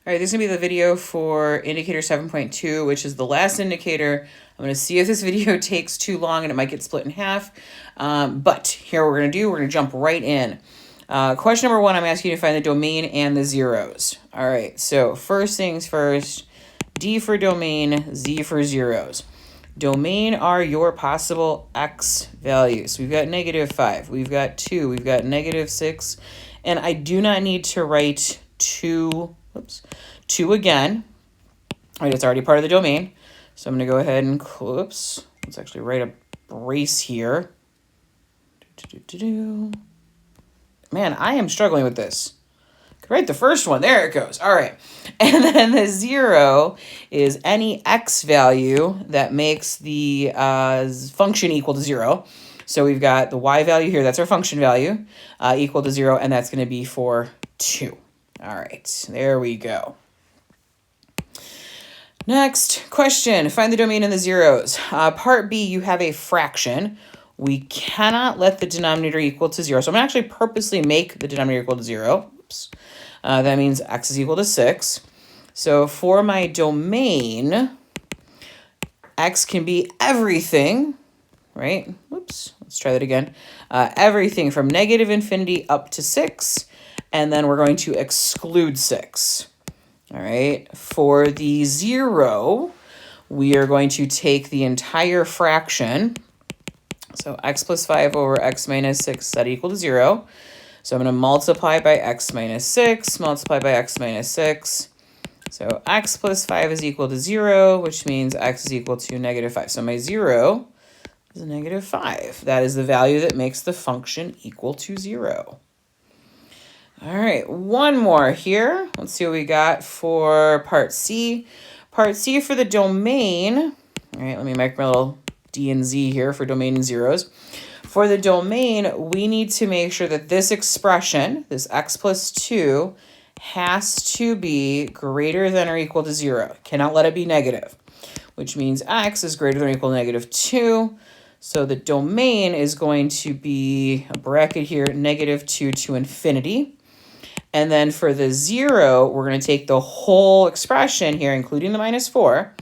All right, this is going to be the video for indicator 7.2, which is the last indicator. I'm going to see if this video takes too long and it might get split in half. But here we're going to do, we're going to jump right in. Question number one, I'm asking you to find the domain and the zeros. All right, so first things first, D for domain, Z for zeros. Domain are your possible X values. We've got -5, we've got 2, we've got -6, and I do not need to write 2 again. All right, it's already part of the domain. So I'm going to go ahead and, let's actually write a brace here. Man, I am struggling with this. Right, the first one, there it goes. All right, and then the 0 is any X value that makes the function equal to 0. So we've got the Y value here, that's our function value, equal to 0, and that's going to be for 2. All right, there we go. Next question, find the domain and the zeros. Part B, you have a fraction. We cannot let the denominator equal to 0. So I'm going to actually purposely make the denominator equal to 0. Oops. That means X is equal to 6. So for my domain, X can be everything, right? Whoops, let's try that again. Everything from -infinity up to 6, and then we're going to exclude 6. All right, for the 0, we are going to take the entire fraction. So x plus 5 over x minus 6, that equal to 0. So I'm going to multiply by x minus 6, multiply by x minus 6. So x plus 5 is equal to 0, which means x is equal to -5. So my 0 is a -5. That is the value that makes the function equal to 0. All right, one more here. Let's see what we got for part C. Part C for the domain. All right, let me make my little D and Z here for domain and zeros. For the domain, we need to make sure that this expression, this x plus 2, has to be greater than or equal to 0. Cannot let it be negative, which means x is greater than or equal to -2. So the domain is going to be a bracket here, -2 to infinity. And then for the 0, we're going to take the whole expression here, including the -4,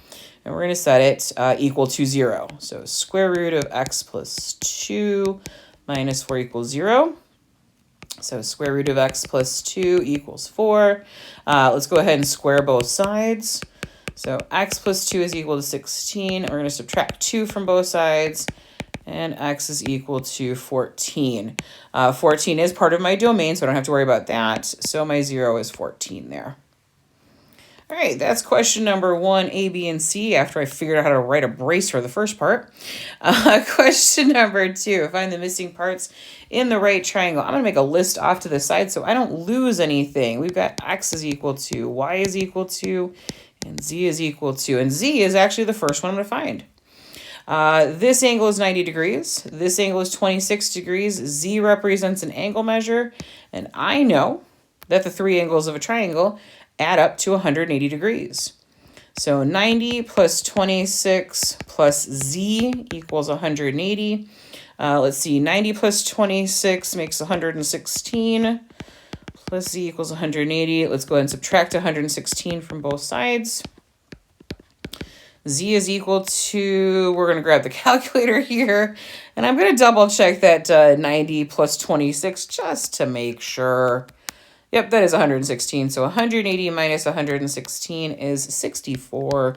and we're going to set it equal to 0. So square root of x plus 2 minus 4 equals 0. So square root of x plus 2 equals 4. Let's go ahead and square both sides. So x plus 2 is equal to 16. We're going to subtract 2 from both sides. And x is equal to 14. 14 is part of my domain, so I don't have to worry about that. So my 0 is 14 there. All right, that's question number 1, A, B, and C, after I figured out how to write a brace for the first part. Question number 2, find the missing parts in the right triangle. I'm going to make a list off to the side so I don't lose anything. We've got x is equal to, y is equal to, and z is equal to. And z is actually the first one I'm going to find. This angle is 90 degrees. This angle is 26 degrees. Z represents an angle measure. And I know that the 3 angles of a triangle add up to 180 degrees. So 90 plus 26 plus Z equals 180. Let's see, 90 plus 26 makes 116. Plus Z equals 180. Let's go ahead and subtract 116 from both sides. Z is equal to, we're going to grab the calculator here, and I'm going to double check that 90 plus 26 just to make sure. Yep, that is 116. So 180 minus 116 is 64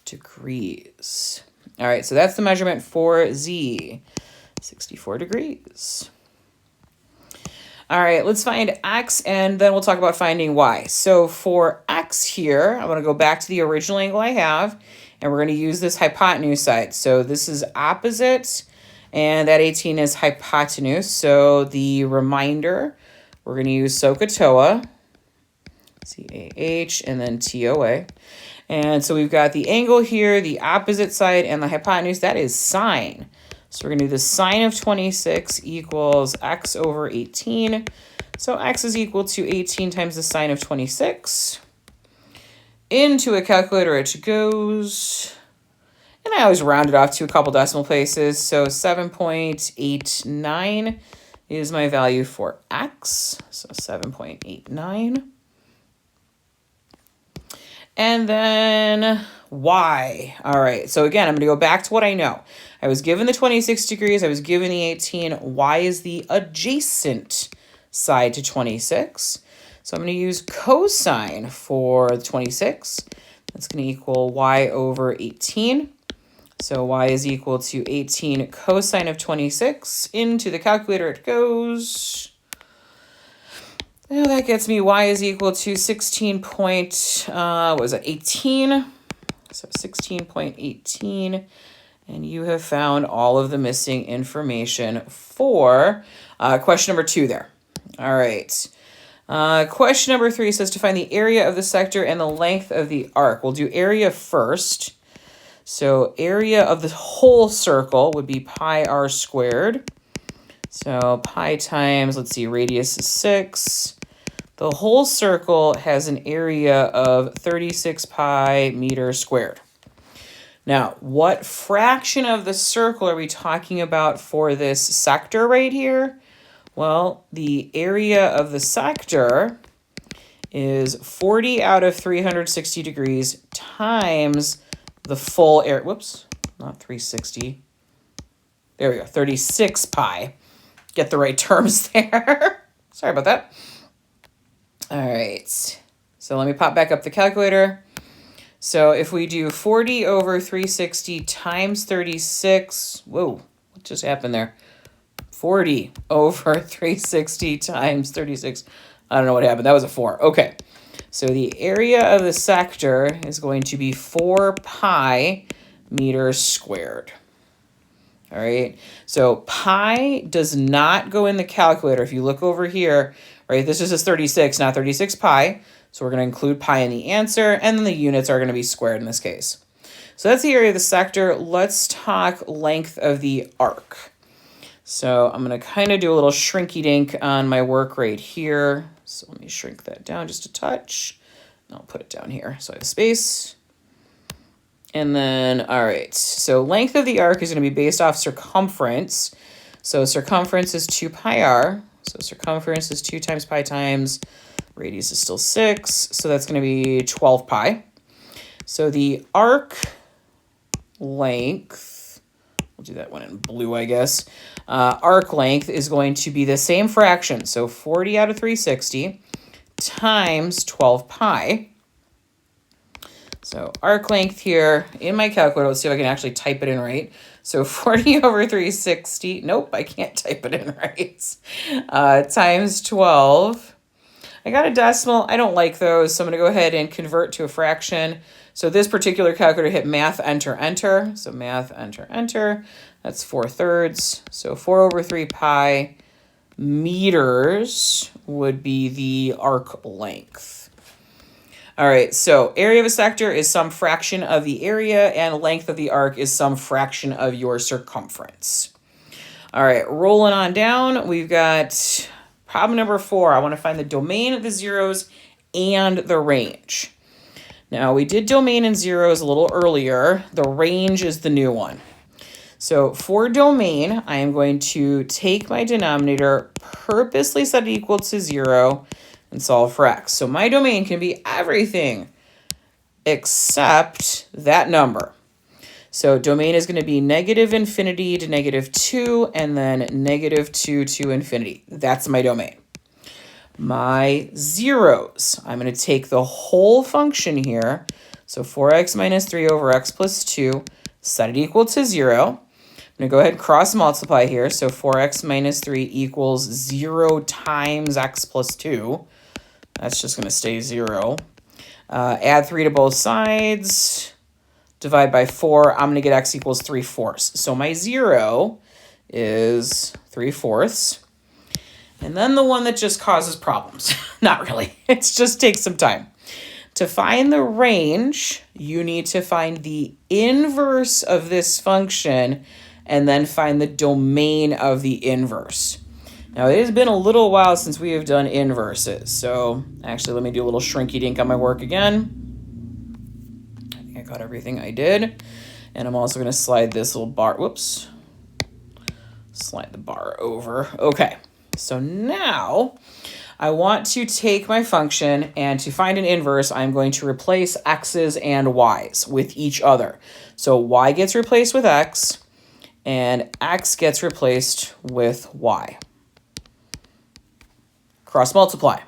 degrees. All right, so that's the measurement for Z, 64 degrees. All right, let's find x, and then we'll talk about finding y. So for x here, I'm going to go back to the original angle I have, and we're going to use this hypotenuse side. So this is opposite, and that 18 is hypotenuse. So the reminder, we're going to use SOHCAHTOA, C-A-H, and then T-O-A. And so we've got the angle here, the opposite side, and the hypotenuse. That is sine. So we're going to do the sine of 26 equals x over 18. So x is equal to 18 times the sine of 26. Into a calculator it goes. And I always round it off to a couple decimal places. So 7.89 is my value for x. So 7.89. And then y. All right, so again, I'm going to go back to what I know. I was given the 26 degrees. I was given the 18. Y is the adjacent side to 26. So I'm going to use cosine for the 26. That's going to equal y over 18. So y is equal to 18 cosine of 26. Into the calculator it goes. Now that gets me y is equal to 18? So 16.18. And you have found all of the missing information for question number 2 there. All right. Question number 3 says to find the area of the sector and the length of the arc. We'll do area first. So area of the whole circle would be pi r squared. So pi times, let's see, radius is 6. The whole circle has an area of 36 pi meters squared. Now, what fraction of the circle are we talking about for this sector right here? Well, the area of the sector is 40 out of 360 degrees times the full area. Whoops, not 360. There we go, 36 pi. Get the right terms there. Sorry about that. All right, so let me pop back up the calculator. So if we do 40 over 360 times 36, whoa, what just happened there? 40 over 360 times 36. I don't know what happened. That was a 4. Okay, so the area of the sector is going to be 4 pi meters squared. All right, so pi does not go in the calculator. If you look over here, right, this is just 36, not 36 pi. So we're going to include pi in the answer, and then the units are going to be squared in this case. So that's the area of the sector. Let's talk length of the arc. So I'm going to kind of do a little shrinky dink on my work right here. So let me shrink that down just a touch. I'll put it down here so I have space. And then, all right, so length of the arc is going to be based off circumference. So circumference is 2 pi r. So circumference is 2 times pi times, radius is still 6. So that's going to be 12 pi. So the arc length, we'll do that one in blue, I guess. Arc length is going to be the same fraction. So 40 out of 360 times 12 pi. So arc length here in my calculator, let's see if I can actually type it in right. So 40 over 360, nope, I can't type it in right, times 12. I got a decimal, I don't like those, so I'm gonna go ahead and convert to a fraction. So this particular calculator hit math, enter, enter. So math, enter, enter, that's 4/3. So 4 over 3 pi meters would be the arc length. All right, so area of a sector is some fraction of the area, and length of the arc is some fraction of your circumference. All right, rolling on down, we've got problem number 4. I want to find the domain of the zeros and the range. Now, we did domain and zeros a little earlier. The range is the new one. So for domain, I am going to take my denominator, purposely set it equal to 0, and solve for x. So my domain can be everything except that number. So domain is going to be negative infinity to negative 2, and then negative 2 to infinity. That's my domain. My zeros, I'm going to take the whole function here. So 4x minus 3 over x plus 2, set it equal to 0. I'm going to go ahead and cross multiply here. So 4x minus 3 equals 0 times x plus 2. That's just going to stay 0. Add 3 to both sides. Divide by 4. I'm going to get x equals 3/4. So my 0 is 3/4. And then the one that just causes problems. Not really. It just takes some time. To find the range, you need to find the inverse of this function and then find the domain of the inverse. Now, it has been a little while since we have done inverses. So actually, let me do a little shrinky dink on my work again. I think I got everything I did. And I'm also going to slide this little bar. Whoops. Slide the bar over. Okay. So now I want to take my function, and to find an inverse, I'm going to replace x's and y's with each other. So y gets replaced with x, and x gets replaced with y. Cross multiply.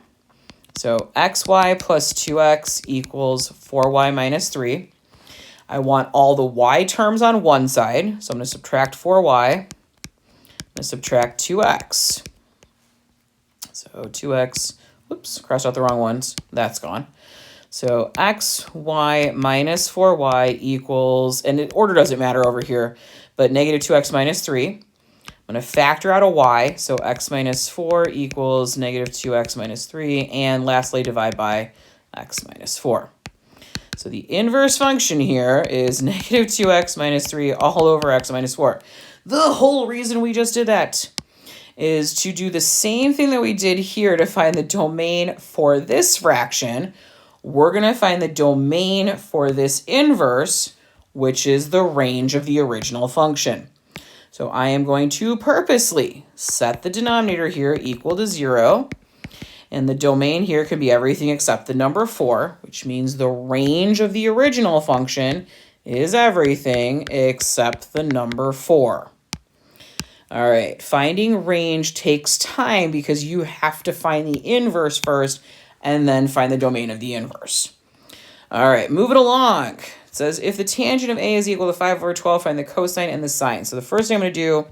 So xy plus 2x equals 4y minus 3. I want all the y terms on one side, so I'm going to subtract 4y. I'm going to subtract 2x. So 2x, whoops, crossed out the wrong ones. That's gone. So xy minus 4y equals, and the order doesn't matter over here, but negative 2x minus 3. I'm going to factor out a y, so x minus 4 equals negative 2x minus 3, and lastly divide by x minus 4. So the inverse function here is negative 2x minus 3 all over x minus 4. The whole reason we just did that is to do the same thing that we did here to find the domain for this fraction. We're going to find the domain for this inverse, which is the range of the original function. So I am going to purposely set the denominator here equal to 0. And the domain here can be everything except the number 4, which means the range of the original function is everything except the number 4. All right, finding range takes time because you have to find the inverse first and then find the domain of the inverse. All right, moving along. It says if the tangent of A is equal to 5 over 12, find the cosine and the sine. So the first thing I'm going to do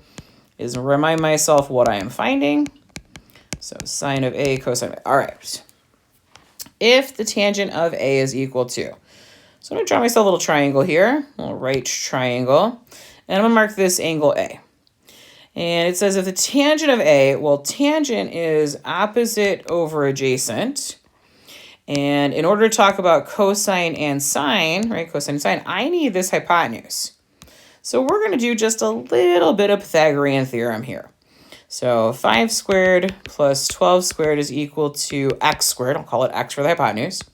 is remind myself what I am finding. So sine of A, cosine of A. All right. If the tangent of A is equal to, so I'm going to draw myself a little triangle here, a little right triangle, and I'm going to mark this angle A. And it says if the tangent of A, well, tangent is opposite over adjacent. And in order to talk about cosine and sine, right, cosine and sine, I need this hypotenuse. So we're going to do just a little bit of Pythagorean theorem here. So 5 squared plus 12 squared is equal to x squared. I'll call it x for the hypotenuse.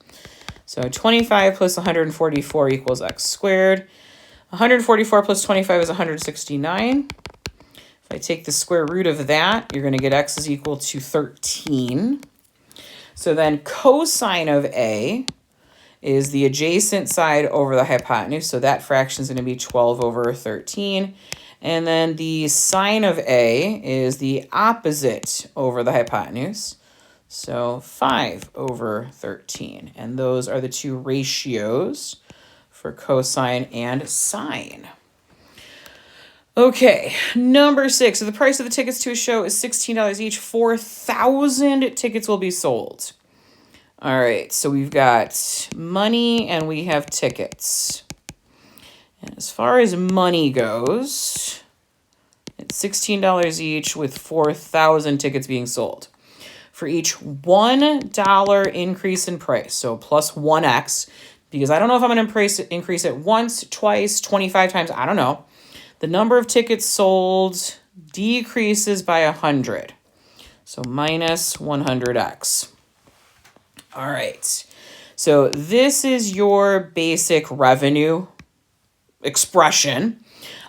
So 25 plus 144 equals x squared. 144 plus 25 is 169. If I take the square root of that, you're going to get x is equal to 13. So then cosine of A is the adjacent side over the hypotenuse. So that fraction is going to be 12 over 13. And then the sine of A is the opposite over the hypotenuse. So 5 over 13. And those are the two ratios for cosine and sine. Okay, number 6. So the price of the tickets to a show is $16 each. 4,000 tickets will be sold. All right, so we've got money and we have tickets. And as far as money goes, it's $16 each with 4,000 tickets being sold. For each $1 increase in price, so plus 1x, because I don't know if I'm going to increase it once, twice, 25 times, I don't know. The number of tickets sold decreases by 100. So minus 100x. All right. So this is your basic revenue expression.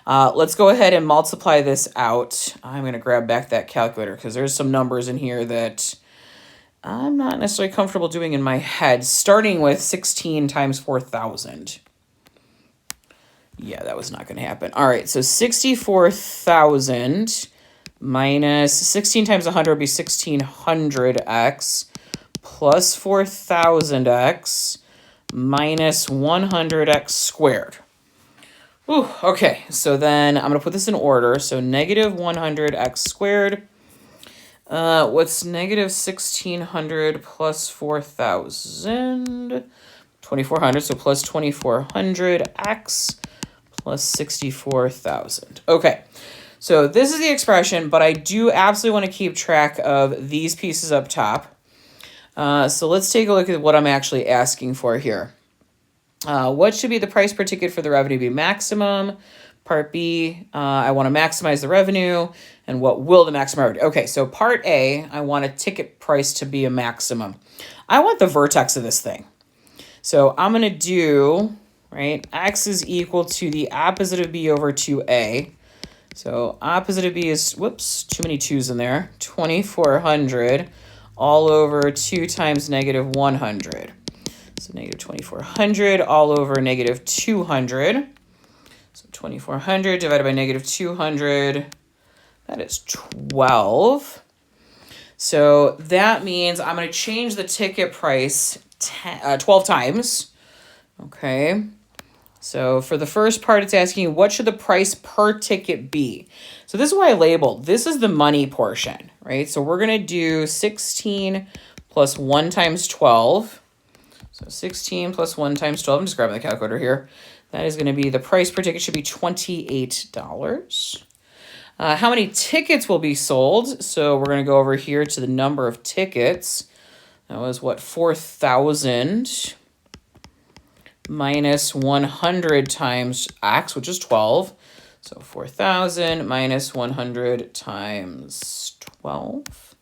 Let's go ahead and multiply this out. I'm going to grab back that calculator because there's some numbers in here that I'm not necessarily comfortable doing in my head, starting with 16 times 4,000. Yeah, that was not going to happen. All right, so 64,000 minus 16 times 100 would be 1,600x plus 4,000x minus 100x squared. Ooh, okay, so then I'm going to put this in order. So negative 100x squared. What's negative 1,600 plus 4,000? 2,400, so plus 2,400x plus 64,000. Okay, so this is the expression, but I do absolutely want to keep track of these pieces up top. So let's take a look at what I'm actually asking for here. What should be the price per ticket for the revenue to be maximum? Part B, I want to maximize the revenue. And what will the maximum revenue? Okay, so part A, I want a ticket price to be a maximum. I want the vertex of this thing. So I'm going to do, right, x is equal to the opposite of b over 2a. So opposite of b is, whoops, too many 2's in there, 2,400 all over 2 times negative 100. So negative 2400 all over negative 200. So 2400 divided by negative 200, that is 12. So that means I'm going to change the ticket price 12 times. Okay. So for the first part, it's asking you, what should the price per ticket be? So this is what I labeled. This is the money portion, right? So we're going to do 16 plus 1 times 12. So 16 plus 1 times 12. I'm just grabbing the calculator here. That is going to be, the price per ticket should be $28. How many tickets will be sold? So we're going to go over here to the number of tickets. That was what, 4,000 minus 100 times x, which is 12. So 4,000 minus 100 times 12.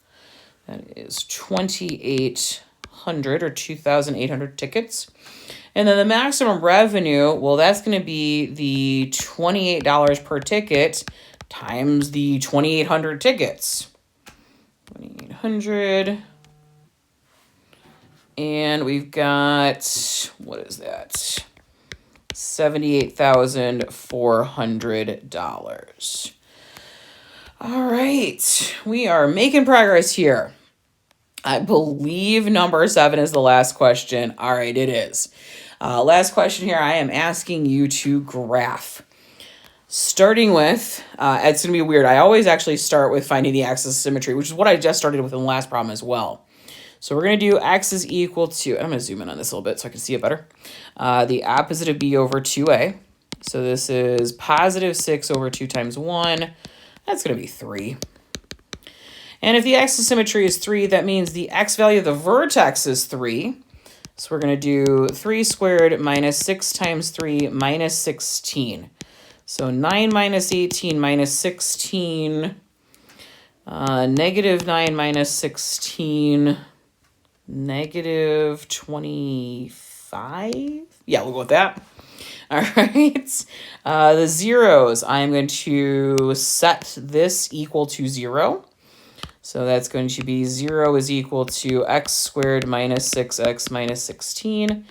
That is 2,800 or 2,800 tickets. And then the maximum revenue, well, that's going to be the $28 per ticket times the 2,800 tickets. 2,800. And we've got, what is that? $78,400. All right, we are making progress here. I believe number 7 is the last question. All right, it is. Last question here, I am asking you to graph. Starting with, it's going to be weird. I always actually start with finding the axis of symmetry, which is what I just started with in the last problem as well. So we're going to do x is equal to, I'm going to zoom in on this a little bit so I can see it better. The opposite of b over 2a. So this is positive 6 over 2 times 1. That's going to be 3. And if the axis of symmetry is 3, that means the x value of the vertex is 3. So we're going to do 3 squared minus 6 times 3 minus 16. So 9 minus 18 minus 16, negative 9 minus 16, negative 25. Yeah, we'll go with that. All right. The zeros, I'm going to set this equal to 0. So that's going to be 0 is equal to x squared minus 6x minus 16.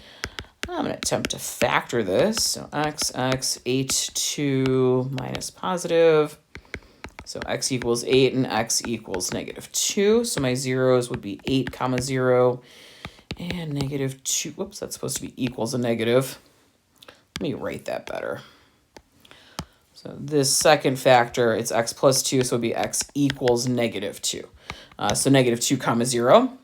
I'm going to attempt to factor this. So x, 8, 2 minus positive. So x equals 8 and x equals negative 2. So my zeros would be 8 comma 0 and negative 2. Whoops, that's supposed to be equals a negative. Let me write that better. So this second factor, it's x plus 2, so it would be x equals negative 2. So negative 2 comma 0.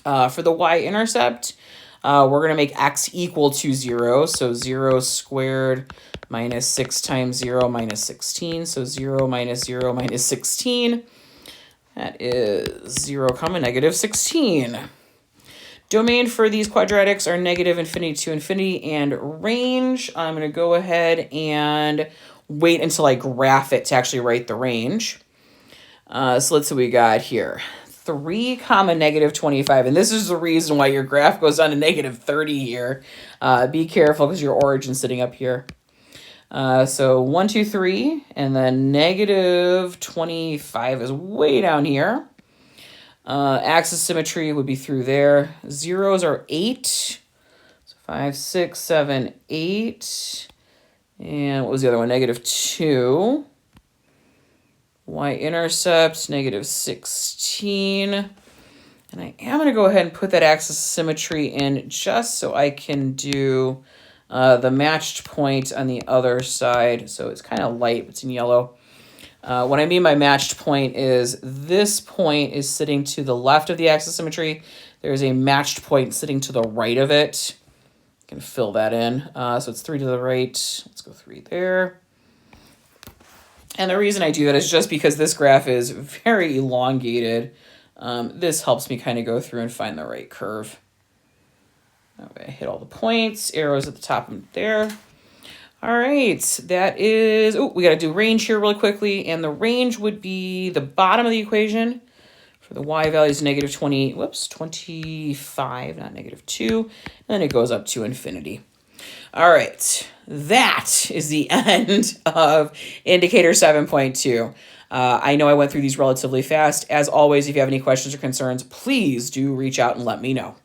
For the y-intercept, we're going to make x equal to 0. So 0 squared minus 6 times 0 minus 16. So 0 minus 0 minus 16. That is 0 comma negative 16. Domain for these quadratics are negative infinity to infinity and range. I'm going to go ahead and wait until I graph it to actually write the range. So let's see what we got here. 3 comma negative 25. And this is the reason why your graph goes down to negative 30 here. Be careful because your origin's sitting up here. So 1, 2, 3, and then negative 25 is way down here. Axis symmetry would be through there. Zeros are 8. So 5, 6, 7, 8. And what was the other one? Negative 2. Y-intercept, negative 16. And I am going to go ahead and put that axis symmetry in just so I can do the matched point on the other side. So it's kind of light, it's in yellow. What I mean by matched point is this point is sitting to the left of the axis symmetry. There's a matched point sitting to the right of it. You can fill that in. So it's 3 to the right. Let's go 3 there. And the reason I do that is just because this graph is very elongated. This helps me kind of go through and find the right curve. Okay, hit all the points, arrows at the top and there. All right, that is, we got to do range here really quickly. And the range would be the bottom of the equation for the y value is negative 25, not negative 2. And then it goes up to infinity. All right, that is the end of indicator 7.2. I know I went through these relatively fast. As always, if you have any questions or concerns, please do reach out and let me know.